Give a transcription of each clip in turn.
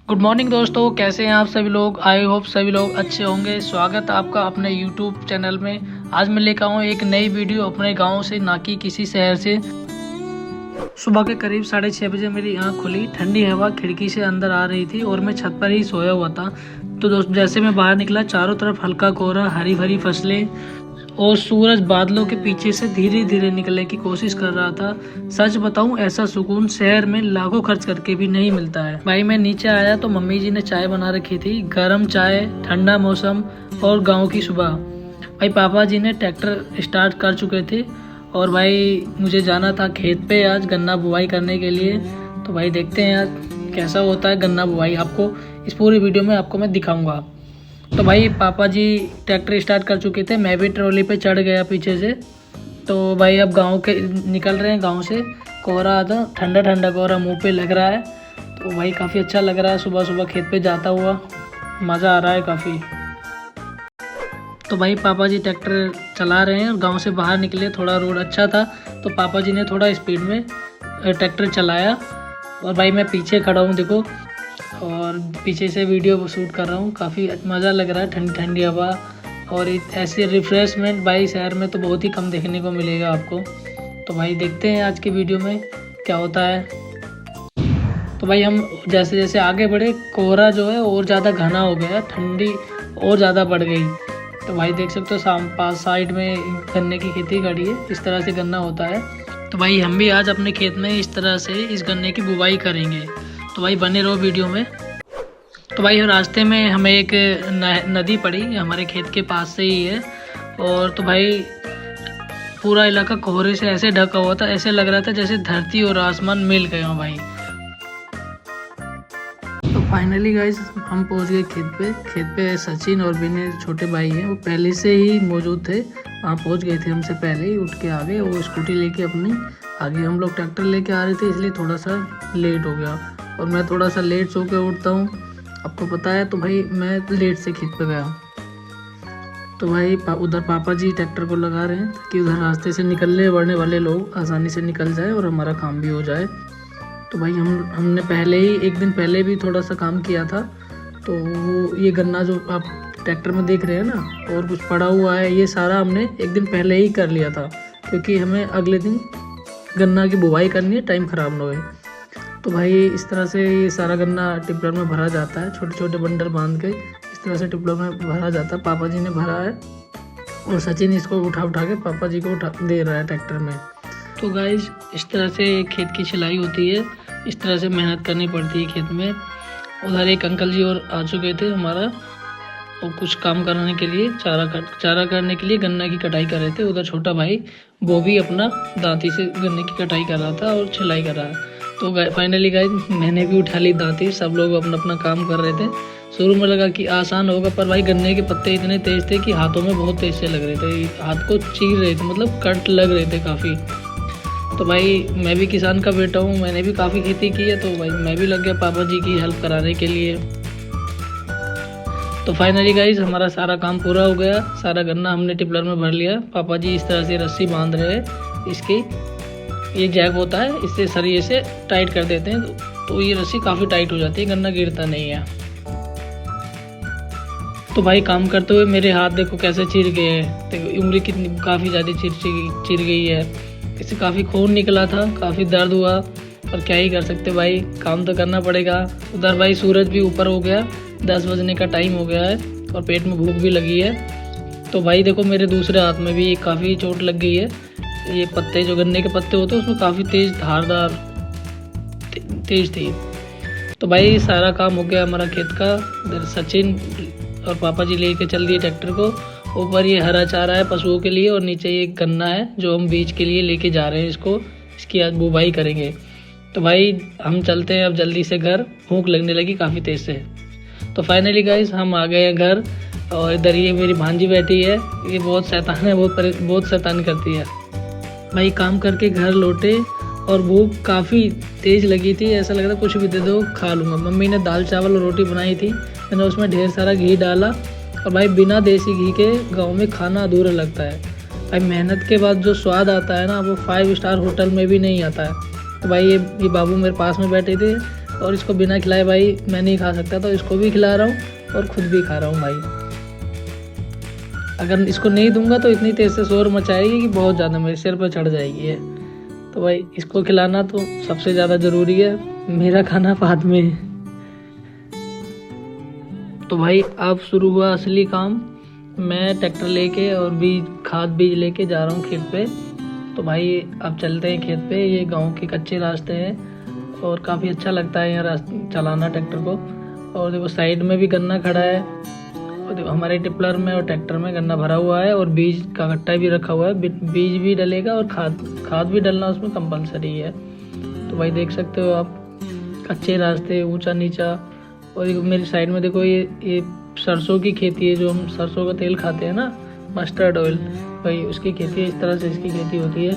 Good morning दोस्तों, कैसे हैं आप सभी लोग। आई होप सभी लोग अच्छे होंगे। स्वागत है आपका अपने यूट्यूब चैनल में। आज मैं लेकर आऊँ एक नई वीडियो अपने गांव से, ना कि किसी शहर से। सुबह के करीब 6:30 बजे मेरी आंख खुली। ठंडी हवा खिड़की से अंदर आ रही थी और मैं छत पर ही सोया हुआ था। तो दोस्त, जैसे मैं बाहर निकला, चारों तरफ हल्का कोहरा, हरी भरी फसलें और सूरज बादलों के पीछे से धीरे धीरे निकलने की कोशिश कर रहा था। सच बताऊं, ऐसा सुकून शहर में लाखों खर्च करके भी नहीं मिलता है। भाई मैं नीचे आया तो मम्मी जी ने चाय बना रखी थी। गर्म चाय, ठंडा मौसम और गांव की सुबह। भाई पापा जी ने ट्रैक्टर स्टार्ट कर चुके थे और भाई मुझे जाना था खेत पे आज गन्ना बुवाई करने के लिए। तो भाई देखते हैं आज कैसा होता है गन्ना बुवाई। आपको इस पूरी वीडियो में आपको मैं दिखाऊंगा। तो भाई पापा जी ट्रैक्टर स्टार्ट कर चुके थे, मैं भी ट्रॉली पे चढ़ गया पीछे से। तो भाई अब गांव के निकल रहे हैं। गांव से कोहरा आता, ठंडा ठंडा कोहरा मुंह पे लग रहा है। तो भाई काफ़ी अच्छा लग रहा है सुबह सुबह खेत पे जाता हुआ। मज़ा आ रहा है काफ़ी। तो भाई पापा जी ट्रैक्टर चला रहे हैं और गांव से बाहर निकले। थोड़ा रोड अच्छा था तो पापा जी ने थोड़ा स्पीड में ट्रैक्टर चलाया। और भाई मैं पीछे खड़ा हूँ, देखो, और पीछे से वीडियो शूट कर रहा हूँ। काफ़ी मज़ा लग रहा है, ठंडी ठंडी हवा और ऐसे रिफ्रेशमेंट भाई शहर में तो बहुत ही कम देखने को मिलेगा आपको। तो भाई देखते हैं आज की वीडियो में क्या होता है। तो भाई हम जैसे जैसे आगे बढ़े, कोहरा जो है और ज़्यादा घना हो गया, ठंडी और ज़्यादा बढ़ गई। तो भाई देख सकते हो पास साइड में गन्ने की खेती करी है। इस तरह से गन्ना होता है। तो भाई हम भी आज अपने खेत में इस तरह से इस गन्ने की बुवाई करेंगे। तो भाई बने रहो वीडियो में। तो भाई रास्ते में हमें एक नदी पड़ी, हमारे खेत के पास से ही है। और तो भाई पूरा इलाका कोहरे से ऐसे ढका हुआ था, ऐसे लग रहा था जैसे धरती और आसमान मिल गए हों भाई। तो फाइनली गाइस हम पहुंच गए खेत पे सचिन और विनय छोटे भाई हैं, वो पहले से ही मौजूद थे। वहाँ पहुंच गए थे हमसे पहले ही, उठ के आ गए। वो स्कूटी लेके अपनी आगे, हम लोग ट्रैक्टर लेके आ रहे थे, इसलिए थोड़ा सा लेट हो गया। और मैं थोड़ा सा लेट सो के उठता हूँ, आपको पता है। तो भाई मैं लेट से खेत पे गया। तो भाई उधर पापा जी ट्रैक्टर को लगा रहे हैं कि उधर रास्ते से निकलने बढ़ने वाले लोग आसानी से निकल जाए और हमारा काम भी हो जाए। तो भाई हमने पहले ही एक दिन पहले भी थोड़ा सा काम किया था। तो वो ये गन्ना जो आप ट्रैक्टर में देख रहे हैं ना, और कुछ पड़ा हुआ है, ये सारा हमने एक दिन पहले ही कर लिया था, क्योंकि हमें अगले दिन गन्ना की बुवाई करनी है, टाइम ख़राब ना होए। तो भाई इस तरह से ये सारा गन्ना टिप्पर में भरा जाता है, छोटे छोटे बंडल बांध के इस तरह से टिप्पर में भरा जाता है। पापा जी ने भरा है और सचिन इसको उठा के पापा जी को दे रहा है ट्रैक्टर में। तो गाइज इस तरह से खेत की सिलाई होती है, इस तरह से मेहनत करनी पड़ती है खेत में। उधर एक अंकल जी और आ चुके थे हमारा, और कुछ काम कराने के लिए, चारा करने के लिए गन्ना की कटाई कर रहे थे। उधर छोटा भाई वो भी अपना दांती से गन्ने की कटाई कर रहा था और छिलाई कर रहा है। तो फाइनली गाइस मैंने भी उठा ली दांती। सब लोग अपना अपना काम कर रहे थे। शुरू में लगा कि आसान होगा, पर भाई गन्ने के पत्ते इतने तेज थे कि हाथों में बहुत तेज से लग रहे थे, हाथ को चीर रहे थे, मतलब कट लग रहे थे काफ़ी। तो भाई मैं भी किसान का बेटा हूँ, मैंने भी काफ़ी खेती की है। तो भाई मैं भी लग गया पापा जी की हेल्प कराने के लिए। तो फाइनली गाइज हमारा सारा काम पूरा हो गया। सारा गन्ना हमने टिपलर में भर लिया। पापा जी इस तरह से रस्सी बांध रहे हैं। इसकी ये जैक होता है, इससे सरिये से टाइट कर देते हैं तो ये रस्सी काफ़ी टाइट हो जाती है, गन्ना गिरता नहीं है। तो भाई काम करते हुए मेरे हाथ देखो कैसे चिर गए हैं, देखो उंगली कितनी काफ़ी ज़्यादा चिर गई है। इससे काफ़ी खून निकला था, काफ़ी दर्द हुआ, पर क्या ही कर सकते भाई, काम तो करना पड़ेगा। उधर भाई सूरज भी ऊपर हो गया, 10 बजने का टाइम हो गया है और पेट में भूख भी लगी है। तो भाई देखो मेरे दूसरे हाथ में भी काफ़ी चोट लग गई है। ये पत्ते जो गन्ने के पत्ते होते हैं उसमें काफ़ी तेज़ धारदार तेज थी। तो भाई सारा काम हो गया हमारा खेत का। इधर सचिन और पापा जी लेके चल दिए ट्रैक्टर को। ऊपर ये हरा चारा है पशुओं के लिए और नीचे ये गन्ना है जो हम बीज के लिए लेके जा रहे हैं। इसकी आज बुवाई करेंगे। तो भाई हम चलते हैं अब जल्दी से घर, भूख लगने लगी काफ़ी तेज़ से। तो फाइनली गाइस हम आ गए हैं घर। और इधर ये मेरी भांजी बैठी है, ये बहुत शैतान है, बहुत शैतान करती है। भाई काम करके घर लौटे और भूख काफ़ी तेज़ लगी थी, ऐसा लग रहा कुछ भी दे दो खा लूँगा। मम्मी ने दाल चावल और रोटी बनाई थी, मैंने उसमें ढेर सारा घी डाला। और भाई बिना देसी घी के गांव में खाना अधूरा लगता है। भाई मेहनत के बाद जो स्वाद आता है ना, वो 5 स्टार होटल में भी नहीं आता है। तो भाई ये बाबू मेरे पास में बैठे थे, और इसको बिना खिलाए भाई मैं नहीं खा सकता, तो इसको भी खिला रहा हूँ और खुद भी खा रहा हूँ भाई। अगर इसको नहीं दूंगा तो इतनी तेज़ से शोर मचाएगी कि बहुत ज़्यादा मेरे सिर पर चढ़ जाएगी है। तो भाई इसको खिलाना तो सबसे ज़्यादा ज़रूरी है, मेरा खाना बाद में। तो भाई अब शुरू हुआ असली काम। मैं ट्रैक्टर लेके और खाद बीज लेके जा रहा हूँ खेत पे। तो भाई अब चलते हैं खेत पे। ये गांव के कच्चे रास्ते हैं और काफ़ी अच्छा लगता है यहाँ रास्ते चलाना ट्रैक्टर को। और देखो साइड में भी गन्ना खड़ा है, और देखो हमारे टिपलर में और ट्रैक्टर में गन्ना भरा हुआ है और बीज का गट्टा भी रखा हुआ है। बीज भी डलेगा और खाद भी डलना उसमें कंपलसरी है। तो भाई देख सकते हो आप, कच्चे रास्ते, ऊंचा नीचा। और मेरी साइड में देखो ये सरसों की खेती है, जो हम सरसों का तेल खाते हैं ना, मस्टर्ड ऑयल, भाई उसकी खेती है। इस तरह से इसकी खेती होती है।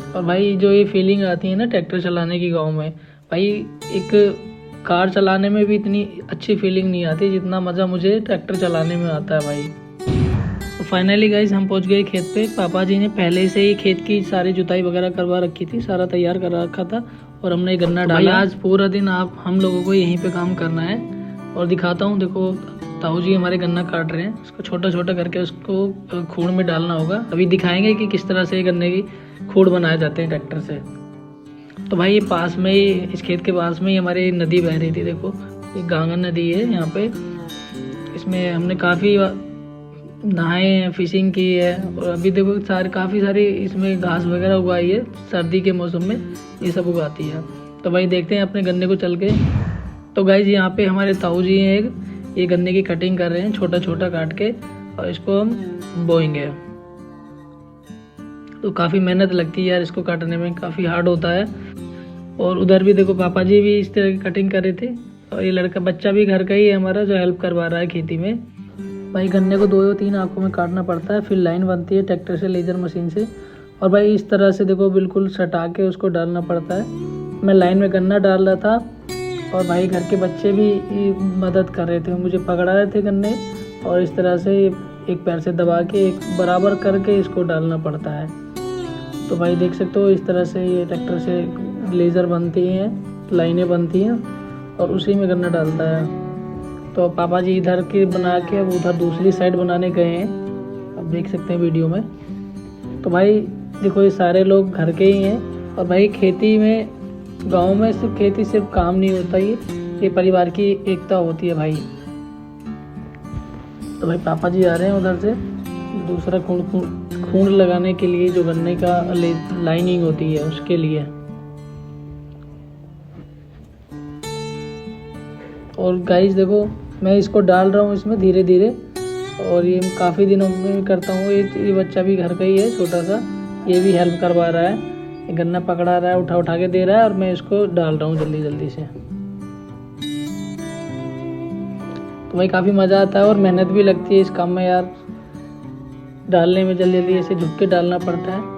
और भाई जो ये फीलिंग आती है ना ट्रैक्टर चलाने की गाँव में, भाई एक कार चलाने में भी इतनी अच्छी फीलिंग नहीं आती जितना मज़ा मुझे ट्रैक्टर चलाने में आता है भाई। तो फाइनली गाइस हम पहुंच गए खेत पे। पापा जी ने पहले से ही खेत की सारी जुताई वगैरह करवा रखी थी, सारा तैयार कर रखा था और हमने गन्ना डाला। आज पूरा दिन हम लोगों को यहीं पे काम करना है। और दिखाता हूँ, देखो ताऊ जी हमारे गन्ना काट रहे हैं। उसको छोटा छोटा करके उसको खूड़ में डालना होगा। अभी दिखाएंगे कि किस तरह से गन्ने की खूड़ बनाए जाते हैं ट्रैक्टर से। तो भाई ये पास में ही, इस खेत के पास में ही हमारी नदी बह रही थी। देखो ये गांगा नदी है यहाँ पे। इसमें हमने काफ़ी नहाए हैं, फिशिंग की है। और अभी देखो काफ़ी सारी इसमें घास वगैरह उगाई है, सर्दी के मौसम में ये सब उगाती है। तो भाई देखते हैं अपने गन्ने को चल के। तो गाइस यहाँ पे हमारे ताऊ जी हैं, ये गन्ने की कटिंग कर रहे हैं छोटा छोटा काट के, और इसको हम बोएंगे। तो काफ़ी मेहनत लगती है यार, इसको काटने में काफ़ी हार्ड होता है। और उधर भी देखो पापा जी भी इस तरह की कटिंग कर रहे थे। और ये लड़का बच्चा भी घर का ही है हमारा, जो हेल्प करवा रहा है खेती में। भाई गन्ने को 2 या 3 आंखों में काटना पड़ता है, फिर लाइन बनती है ट्रैक्टर से, लेजर मशीन से। और भाई इस तरह से देखो बिल्कुल सटा के उसको डालना पड़ता है। मैं लाइन में गन्ना डाल रहा था और भाई घर के बच्चे भी मदद कर रहे थे, मुझे पकड़ा रहे थे गन्ने। और इस तरह से एक पैर से दबा के एक बराबर करके इसको डालना पड़ता है। तो भाई देख सकते हो इस तरह से ये ट्रैक्टर से लेज़र बनती हैं, लाइनें बनती हैं और उसी में गन्ना डालता है। तो पापा जी इधर की बना के अब उधर दूसरी साइड बनाने गए हैं, अब देख सकते हैं वीडियो में। तो भाई देखो ये सारे लोग घर के ही हैं। और भाई खेती में, गांव में सिर्फ खेती सिर्फ काम नहीं होता, ये परिवार की एकता होती है भाई। तो भाई पापा जी आ रहे हैं उधर से दूसरा खूंड लगाने के लिए, जो गन्ने का लाइनिंग होती है उसके लिए। और गाइस देखो मैं इसको डाल रहा हूँ इसमें धीरे धीरे, और ये काफ़ी दिनों में करता हूँ। ये बच्चा भी घर का ही है छोटा सा, ये भी हेल्प करवा रहा है, ये गन्ना पकड़ा रहा है, उठा के दे रहा है और मैं इसको डाल रहा हूँ जल्दी जल्दी से। तो भाई काफ़ी मज़ा आता है और मेहनत भी लगती है इस काम में यार, डालने में जल्दी जल्दी ऐसे झुक के डालना पड़ता है।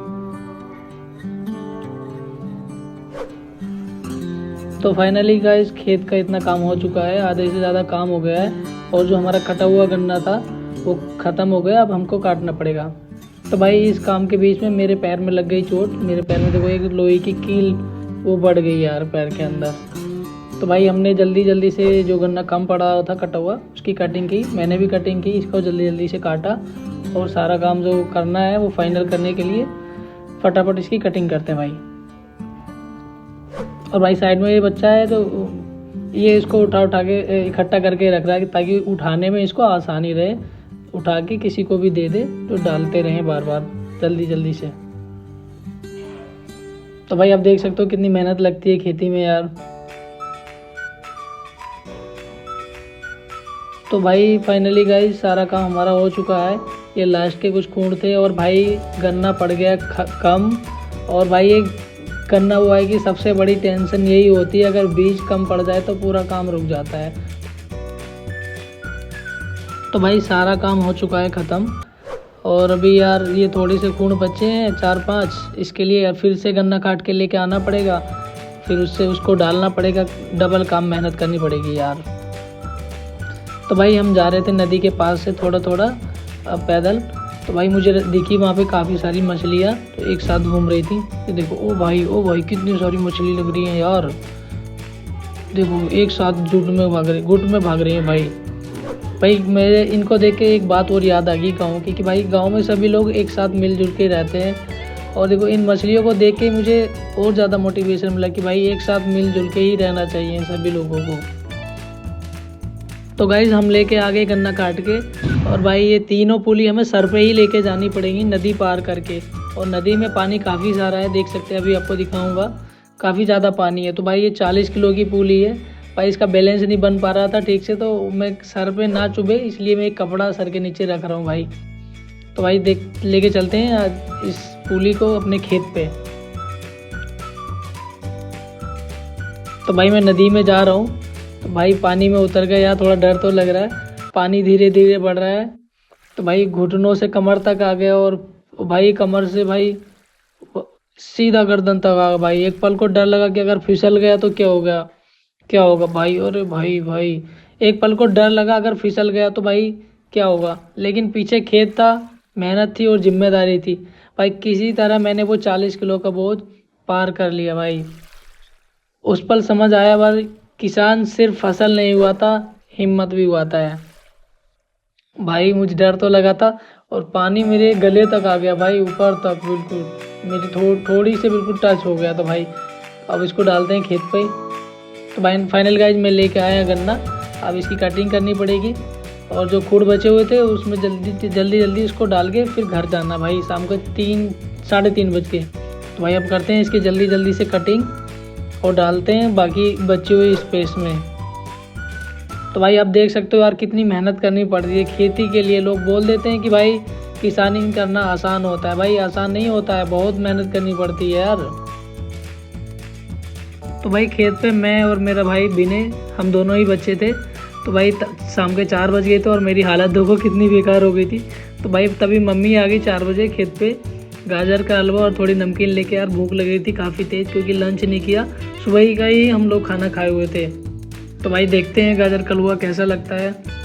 तो फाइनली गाइस खेत का इतना काम हो चुका है, आधे से ज़्यादा काम हो गया है। और जो हमारा कटा हुआ गन्ना था वो ख़त्म हो गया, अब हमको काटना पड़ेगा। तो भाई इस काम के बीच में मेरे पैर में लग गई चोट। मेरे पैर में देखो एक लोहे की कील वो बढ़ गई यार पैर के अंदर। तो भाई हमने जल्दी जल्दी से जो गन्ना कम पड़ा था कटा हुआ उसकी कटिंग की, मैंने भी कटिंग की, इसको जल्दी जल्दी से काटा। और सारा काम जो करना है वो फाइनल करने के लिए फटाफट इसकी कटिंग करते हैं भाई। और भाई साइड में ये बच्चा है तो ये इसको उठा के इकट्ठा करके रख रहा है ताकि उठाने में इसको आसानी रहे, उठा के किसी को भी दे दे तो डालते रहें बार बार जल्दी जल्दी से। तो भाई आप देख सकते हो कितनी मेहनत लगती है खेती में यार। तो भाई फाइनली गाइस सारा काम हमारा हो चुका है। ये लास्ट के कुछ खूंट थे और भाई गन्ना पड़ गया कम। और भाई ये गन्ना हुआ है कि सबसे बड़ी टेंशन यही होती है, अगर बीज कम पड़ जाए तो पूरा काम रुक जाता है। तो भाई सारा काम हो चुका है ख़त्म। और अभी यार ये थोड़े से खूंट बचे हैं 4-5, इसके लिए फिर से गन्ना काट के लेके आना पड़ेगा, फिर उससे उसको डालना पड़ेगा, डबल काम मेहनत करनी पड़ेगी यार। तो भाई हम जा रहे थे नदी के पास से थोड़ा थोड़ा पैदल। तो भाई मुझे दिखी वहाँ पे काफ़ी सारी मछलियाँ तो एक साथ घूम रही थी। ये देखो ओ भाई कितनी सारी मछली लग रही हैं यार। देखो एक साथ गुट में भाग रही है भाई। भाई मेरे इनको देख के एक बात और याद आ गई गाँव की, कि भाई गाँव में सभी लोग एक साथ मिलजुल के रहते हैं। और देखो इन मछलियों को देख के मुझे और ज़्यादा मोटिवेशन मिला कि भाई एक साथ मिलजुल के ही रहना चाहिए सभी लोगों को। तो गाइज हम लेके आ गए गन्ना काट के, और भाई ये तीनों पुली हमें सर पे ही लेके जानी पड़ेगी नदी पार करके। और नदी में पानी काफ़ी सारा है, देख सकते हैं, अभी आपको दिखाऊंगा, काफ़ी ज़्यादा पानी है। तो भाई ये 40 किलो की पुली है भाई, इसका बैलेंस नहीं बन पा रहा था ठीक से, तो मैं सर पे ना चुभे इसलिए मैं एक कपड़ा सर के नीचे रख रहा हूँ भाई। तो भाई देख लेके चलते हैं आज इस पुली को अपने खेत पे। तो भाई मैं नदी में जा रहा हूँ, तो भाई पानी में उतर गया, यार थोड़ा डर तो लग रहा है, पानी धीरे धीरे बढ़ रहा है। तो भाई घुटनों से कमर तक आ गया, और भाई कमर से भाई सीधा गर्दन तक आ गया भाई। एक पल को डर लगा कि अगर फिसल गया तो क्या होगा भाई। अरे भाई एक पल को डर लगा अगर फिसल गया तो भाई क्या होगा, लेकिन पीछे खेत था, मेहनत थी और जिम्मेदारी थी भाई। किसी तरह मैंने वो 40 किलो का बोझ पार कर लिया भाई। उस पल समझ आया भाई, किसान सिर्फ फसल नहीं हुआ था, हिम्मत भी हुआ था। भाई मुझे डर तो लगा था, और पानी मेरे गले तक आ गया भाई, ऊपर तक बिल्कुल, मेरी थोड़ी से बिल्कुल टच हो गया था भाई। अब इसको डालते हैं खेत पे। तो भाई फाइनल गाइज मैं लेके आया गन्ना, अब इसकी कटिंग करनी पड़ेगी, और जो खूड़ बचे हुए थे उसमें जल्दी इसको डाल के फिर घर जाना भाई। शाम को 3-3:30 बज के। तो भाई अब करते हैं इसकी जल्दी से कटिंग और डालते हैं बाकी बची हुई स्पेस में। तो भाई आप देख सकते हो यार कितनी मेहनत करनी पड़ती है खेती के लिए। लोग बोल देते हैं कि भाई किसानी करना आसान होता है, भाई आसान नहीं होता है, बहुत मेहनत करनी पड़ती है यार। तो भाई खेत पे मैं और मेरा भाई विनय, हम दोनों ही बच्चे थे। तो भाई शाम के 4 बज गए थे, और मेरी हालत देखो कितनी बेकार हो गई थी। तो भाई तभी मम्मी आ गई 4 बजे खेत पे, गाजर का हलवा और थोड़ी नमकीन लेके। यार भूख लग रही थी काफ़ी तेज़, क्योंकि लंच नहीं किया, सुबह ही का ही हम लोग खाना खाए हुए थे। तो भाई देखते हैं गाजर का हलवा कैसा लगता है।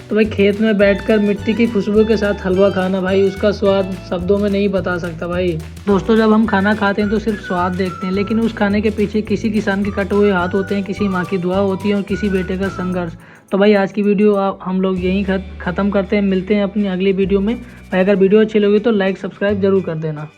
तो भाई खेत में बैठकर मिट्टी की खुशबू के साथ हलवा खाना, भाई उसका स्वाद शब्दों में नहीं बता सकता भाई। दोस्तों जब हम खाना खाते हैं तो सिर्फ स्वाद देखते हैं, लेकिन उस खाने के पीछे किसी किसान के कटे हुए हाथ होते हैं, किसी माँ की दुआ होती है और किसी बेटे का संघर्ष। तो भाई आज की वीडियो हम लोग यहीं ख़त्म करते हैं, मिलते हैं अपनी अगली वीडियो में। भाई अगर वीडियो अच्छी लगी तो लाइक सब्सक्राइब जरूर कर देना।